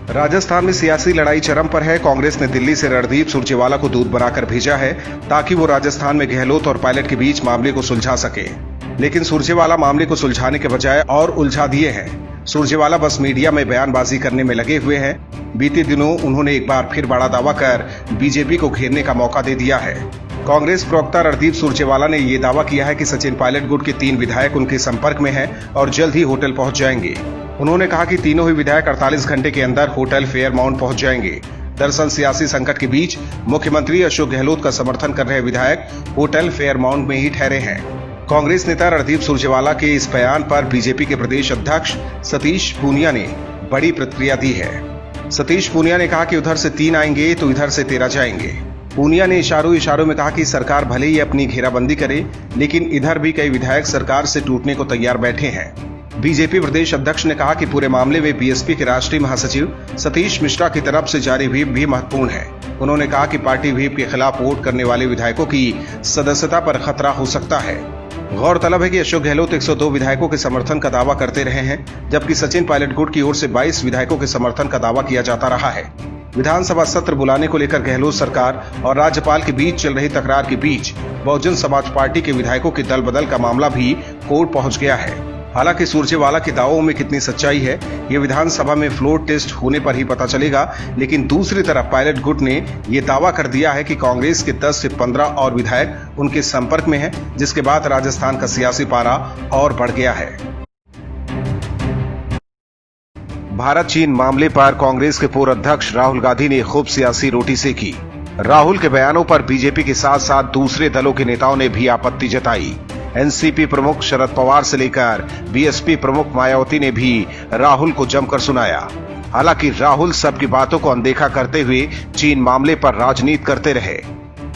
राजस्थान में सियासी लड़ाई चरम पर है। कांग्रेस ने दिल्ली से रणदीप सुरजेवाला को दूत बनाकर भेजा है ताकि वो राजस्थान में गहलोत और पायलट के बीच मामले को सुलझा सके, लेकिन सुरजेवाला मामले को सुलझाने के बजाय और उलझा दिए हैं। सुरजेवाला बस मीडिया में बयानबाजी करने में लगे हुए हैं। बीते दिनों उन्होंने एक बार फिर बड़ा दावा कर बीजेपी को घेरने का मौका दे दिया है। कांग्रेस प्रवक्ता रणदीप सुरजेवाला ने ये दावा किया है कि सचिन पायलट गुट के 3 विधायक उनके संपर्क में हैं और जल्द ही होटल पहुंच जाएंगे। उन्होंने कहा कि तीनों ही विधायक 48 घंटे के अंदर होटल फेयरमाउंट पहुंच जाएंगे। दरअसल सियासी संकट के बीच मुख्यमंत्री अशोक गहलोत का समर्थन कर रहे विधायक होटल फेयरमाउंट में ही ठहरे हैं। कांग्रेस नेता रणदीप सुरजेवाला के इस बयान पर बीजेपी के प्रदेश अध्यक्ष सतीश पूनिया ने बड़ी प्रतिक्रिया दी है। सतीश पूनिया ने कहा कि उधर से 3 आएंगे तो इधर से 13 जाएंगे। पूनिया ने इशारों में कहा कि सरकार भले ही अपनी घेराबंदी करे, लेकिन इधर भी कई विधायक सरकार से टूटने को तैयार बैठे हैं। बीजेपी प्रदेश अध्यक्ष ने कहा कि पूरे मामले में बीएसपी के राष्ट्रीय महासचिव सतीश मिश्रा की तरफ से जारी व्हिप भी महत्वपूर्ण है। उन्होंने कहा कि पार्टी व्हिप के खिलाफ वोट करने वाले विधायकों की सदस्यता पर खतरा हो सकता है। गौरतलब है कि अशोक गहलोत 102 विधायकों के समर्थन का दावा करते रहे हैं, जबकि सचिन पायलट गुट की ओर से 22 विधायकों के समर्थन का दावा किया जाता रहा है। विधानसभा सत्र बुलाने को लेकर गहलोत सरकार और राज्यपाल के बीच चल रही तकरार के बीच बहुजन समाज पार्टी के विधायकों के दल बदल का मामला भी कोर्ट पहुंच गया है। हालांकि सुरजेवाला के दावों में कितनी सच्चाई है, ये विधानसभा में फ्लोर टेस्ट होने पर ही पता चलेगा। लेकिन दूसरी तरफ पायलट गुट ने ये दावा कर दिया है कि कांग्रेस के 10 से 15 और विधायक उनके संपर्क में हैं, जिसके बाद राजस्थान का सियासी पारा और बढ़ गया है। भारत चीन मामले पर कांग्रेस के पूर्व अध्यक्ष राहुल गांधी ने खूब सियासी रोटी सेकी। राहुल के बयानों पर बीजेपी के साथ साथ दूसरे दलों के नेताओं ने भी आपत्ति जताई। एनसीपी प्रमुख शरद पवार से लेकर बीएसपी प्रमुख मायावती ने भी राहुल को जमकर सुनाया। हालांकि राहुल सबकी बातों को अनदेखा करते हुए चीन मामले पर राजनीति करते रहे।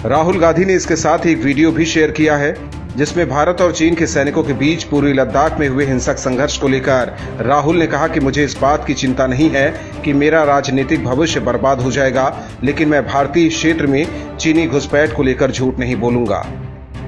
राहुल गांधी ने इसके साथ एक वीडियो भी शेयर किया है, जिसमें भारत और चीन के सैनिकों के बीच पूर्वी लद्दाख में हुए हिंसक संघर्ष को लेकर राहुल ने कहा कि मुझे इस बात की चिंता नहीं है कि मेरा राजनीतिक भविष्य बर्बाद हो जाएगा, लेकिन मैं भारतीय क्षेत्र में चीनी घुसपैठ को लेकर झूठ नहीं बोलूंगा।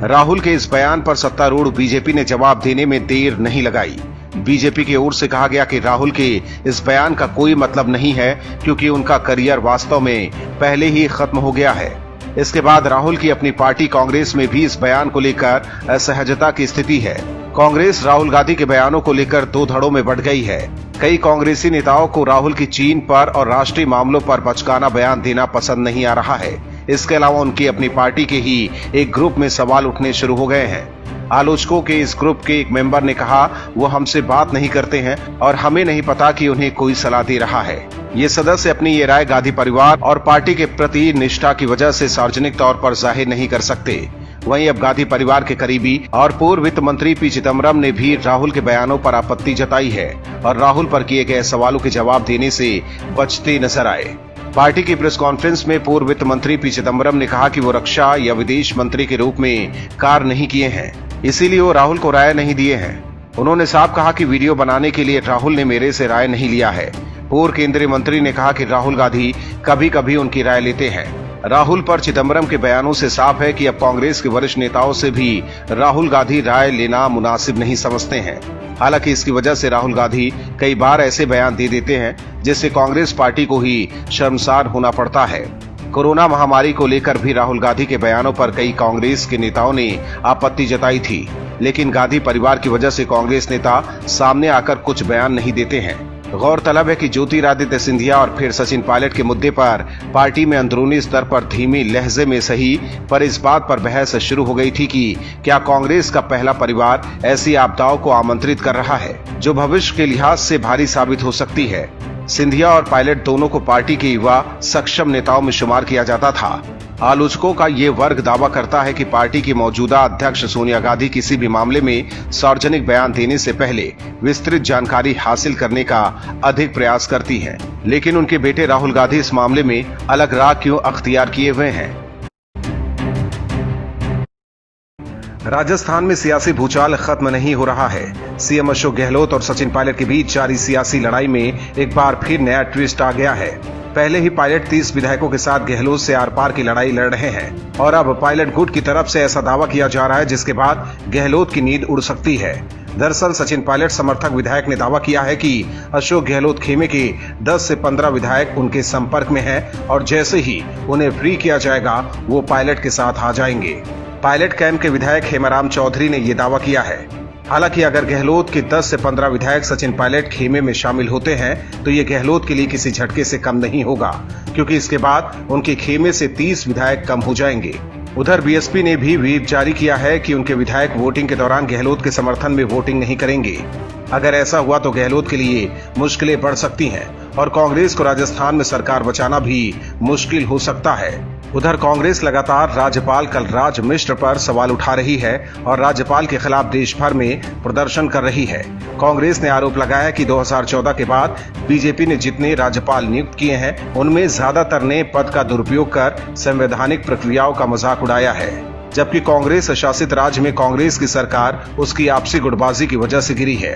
राहुल के इस बयान पर सत्तारूढ़ बीजेपी ने जवाब देने में देर नहीं लगाई। बीजेपी की ओर से कहा गया कि राहुल के इस बयान का कोई मतलब नहीं है, क्योंकि उनका करियर वास्तव में पहले ही खत्म हो गया है। इसके बाद राहुल की अपनी पार्टी कांग्रेस में भी इस बयान को लेकर असहजता की स्थिति है। कांग्रेस राहुल गांधी के बयानों को लेकर 2 धड़ों में बढ़ गई है। कई कांग्रेसी नेताओं को राहुल की चीन पर और राष्ट्रीय मामलों पर बचकाना बयान देना पसंद नहीं आ रहा है। इसके अलावा उनकी अपनी पार्टी के ही एक ग्रुप में सवाल उठने शुरू हो गए हैं। आलोचकों के इस ग्रुप के एक मेंबर ने कहा, वो हमसे बात नहीं करते हैं और हमें नहीं पता कि उन्हें कोई सलाह दे रहा है। ये सदस्य अपनी ये राय गांधी परिवार और पार्टी के प्रति निष्ठा की वजह से सार्वजनिक तौर पर जाहिर नहीं कर सकते। वहीं अब गांधी परिवार के करीबी और पूर्व वित्त मंत्री पी चिदम्बरम ने भी राहुल के बयानों पर आपत्ति जताई है और राहुल पर किए गए सवालों के जवाब देने से बचते नजर आए। पार्टी की प्रेस कॉन्फ्रेंस में पूर्व वित्त मंत्री पी चिदम्बरम ने कहा कि वो रक्षा या विदेश मंत्री के रूप में कार्य नहीं किए हैं, इसीलिए वो राहुल को राय नहीं दिए हैं। उन्होंने साफ कहा कि वीडियो बनाने के लिए राहुल ने मेरे से राय नहीं लिया है। पूर्व केंद्रीय मंत्री ने कहा कि राहुल गांधी कभी कभी उनकी राय लेते हैं। राहुल पर चिदम्बरम के बयानों से साफ है कि अब कांग्रेस के वरिष्ठ नेताओं से भी राहुल गांधी राय लेना मुनासिब नहीं समझते हैं। हालांकि इसकी वजह से राहुल गांधी कई बार ऐसे बयान दे देते हैं जिससे कांग्रेस पार्टी को ही शर्मसार होना पड़ता है। कोरोना महामारी को लेकर भी राहुल गांधी के बयानों पर कई कांग्रेस के नेताओं ने आपत्ति जताई थी, लेकिन गांधी परिवार की वजह से कांग्रेस नेता सामने आकर कुछ बयान नहीं देते हैं। गौरतलब है कि ज्योतिरादित्य सिंधिया और फिर सचिन पायलट के मुद्दे पर पार्टी में अंदरूनी स्तर पर धीमी लहजे में सही पर इस बात पर बहस शुरू हो गई थी कि क्या कांग्रेस का पहला परिवार ऐसी आपदाओं को आमंत्रित कर रहा है जो भविष्य के लिहाज से भारी साबित हो सकती है। सिंधिया और पायलट दोनों को पार्टी के युवा सक्षम नेताओं में शुमार किया जाता था। आलोचकों का ये वर्ग दावा करता है कि पार्टी की मौजूदा अध्यक्ष सोनिया गांधी किसी भी मामले में सार्वजनिक बयान देने से पहले विस्तृत जानकारी हासिल करने का अधिक प्रयास करती हैं, लेकिन उनके बेटे राहुल गांधी इस मामले में अलग राह क्यों अख्तियार किए हुए हैं। राजस्थान में सियासी भूचाल खत्म नहीं हो रहा है। सीएम अशोक गहलोत और सचिन पायलट के बीच जारी सियासी लड़ाई में एक बार फिर नया ट्विस्ट आ गया है। पहले ही पायलट 30 विधायकों के साथ गहलोत से आर पार की लड़ाई लड़ रहे हैं और अब पायलट गुट की तरफ से ऐसा दावा किया जा रहा है जिसके बाद गहलोत की नींद उड़ सकती है। दरअसल सचिन पायलट समर्थक विधायक ने दावा किया है कि अशोक गहलोत खेमे के 10 से 15 विधायक उनके संपर्क में हैं और जैसे ही उन्हें फ्री किया जाएगा वो पायलट के साथ आ जाएंगे। पायलट कैंप के विधायक हेमाराम चौधरी ने ये दावा किया है। हालांकि अगर गहलोत के 10 से 15 विधायक सचिन पायलट खेमे में शामिल होते हैं तो ये गहलोत के लिए किसी झटके से कम नहीं होगा, क्योंकि इसके बाद उनके खेमे से 30 विधायक कम हो जाएंगे। उधर बीएसपी ने भी व्हिप जारी किया है कि उनके विधायक वोटिंग के दौरान गहलोत के समर्थन में वोटिंग नहीं करेंगे। अगर ऐसा हुआ तो गहलोत के लिए मुश्किलें बढ़ सकती हैं और कांग्रेस को राजस्थान में सरकार बचाना भी मुश्किल हो सकता है। उधर कांग्रेस लगातार राज्यपाल कलराज मिश्र पर सवाल उठा रही है और राज्यपाल के खिलाफ देश भर में प्रदर्शन कर रही है। कांग्रेस ने आरोप लगाया कि 2014 के बाद बीजेपी ने जितने राज्यपाल नियुक्त किए हैं उनमें ज्यादातर ने पद का दुरुपयोग कर संवैधानिक प्रक्रियाओं का मजाक उड़ाया है, जबकि कांग्रेस शासित राज्य में कांग्रेस की सरकार उसकी आपसी गुटबाजी की वजह से गिरी है।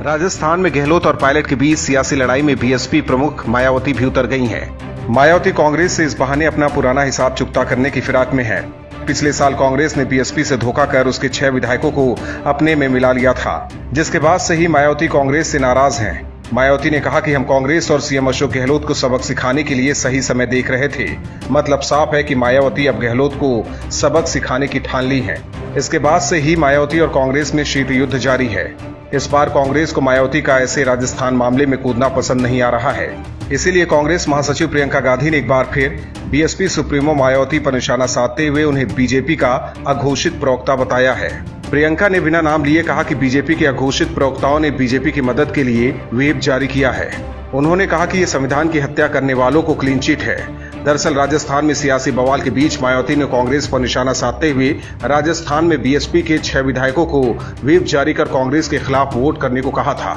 राजस्थान में गहलोत और पायलट के बीच सियासी लड़ाई में बीएसपी प्रमुख मायावती भी उतर गई हैं। मायावती कांग्रेस से इस बहाने अपना पुराना हिसाब चुकता करने की फिराक में है। पिछले साल कांग्रेस ने बीएसपी से धोखा कर उसके 6 विधायकों को अपने में मिला लिया था, जिसके बाद से ही मायावती कांग्रेस से नाराज हैं। मायावती ने कहा कि हम कांग्रेस और सीएम अशोक गहलोत को सबक सिखाने के लिए सही समय देख रहे थे। मतलब साफ है कि मायावती अब गहलोत को सबक सिखाने की ठान ली है। इसके बाद से ही मायावती और कांग्रेस में शीत युद्ध जारी है। इस बार कांग्रेस को मायावती का ऐसे राजस्थान मामले में कूदना पसंद नहीं आ रहा है। इसीलिए कांग्रेस महासचिव प्रियंका गांधी ने एक बार फिर बीएसपी सुप्रीमो मायावती पर निशाना साधते हुए उन्हें बीजेपी का अघोषित प्रवक्ता बताया है। प्रियंका ने बिना नाम लिए कहा कि बीजेपी के अघोषित प्रवक्ताओं ने बीजेपी की मदद के लिए व्हिप जारी किया है। उन्होंने कहा कि ये संविधान की हत्या करने वालों को क्लीन चिट है। दरअसल राजस्थान में सियासी बवाल के बीच मायावती ने कांग्रेस पर निशाना साधते हुए राजस्थान में बीएसपी के 6 विधायकों को व्हिप जारी कर कांग्रेस के खिलाफ वोट करने को कहा था।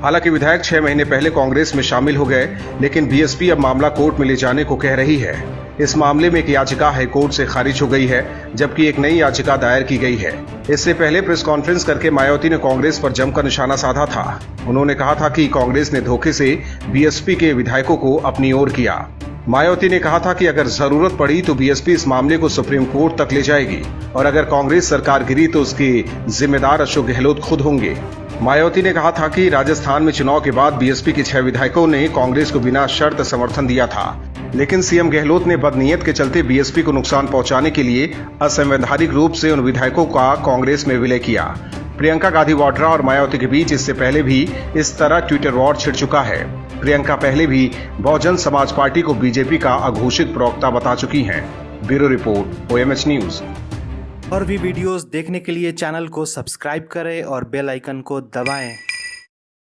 हालांकि विधायक 6 महीने पहले कांग्रेस में शामिल हो गए, लेकिन बीएसपी अब मामला कोर्ट में ले जाने को कह रही है। इस मामले में एक याचिका हाईकोर्ट से खारिज हो गई है, जबकि एक नई याचिका दायर की गई है। इससे पहले प्रेस कॉन्फ्रेंस करके मायावती ने कांग्रेस पर जमकर निशाना साधा था। उन्होंने कहा था कि कांग्रेस ने धोखे से बीएसपी के विधायकों को अपनी ओर किया। मायावती ने कहा था कि अगर जरूरत पड़ी तो बीएसपी इस मामले को सुप्रीम कोर्ट तक ले जाएगी और अगर कांग्रेस सरकार गिरी तो उसके जिम्मेदार अशोक गहलोत खुद होंगे। मायावती ने कहा था कि राजस्थान में चुनाव के बाद बीएसपी के 6 विधायकों ने कांग्रेस को बिना शर्त समर्थन दिया था, लेकिन सीएम गहलोत ने बदनीयत के चलते बीएसपी को नुकसान पहुंचाने के लिए असंवैधानिक रूप से उन विधायकों का कांग्रेस में विलय किया। प्रियंका गांधी वाड्रा और मायावती के बीच इससे पहले भी इस तरह ट्विटर वॉर छिड़ चुका है। प्रियंका पहले भी बहुजन समाज पार्टी को बीजेपी का अघोषित प्रवक्ता बता चुकी हैं। Bureau report, OMH news. और भी वीडियोस देखने के लिए चैनल को सब्सक्राइब करें और बेल आइकन को दबाएं।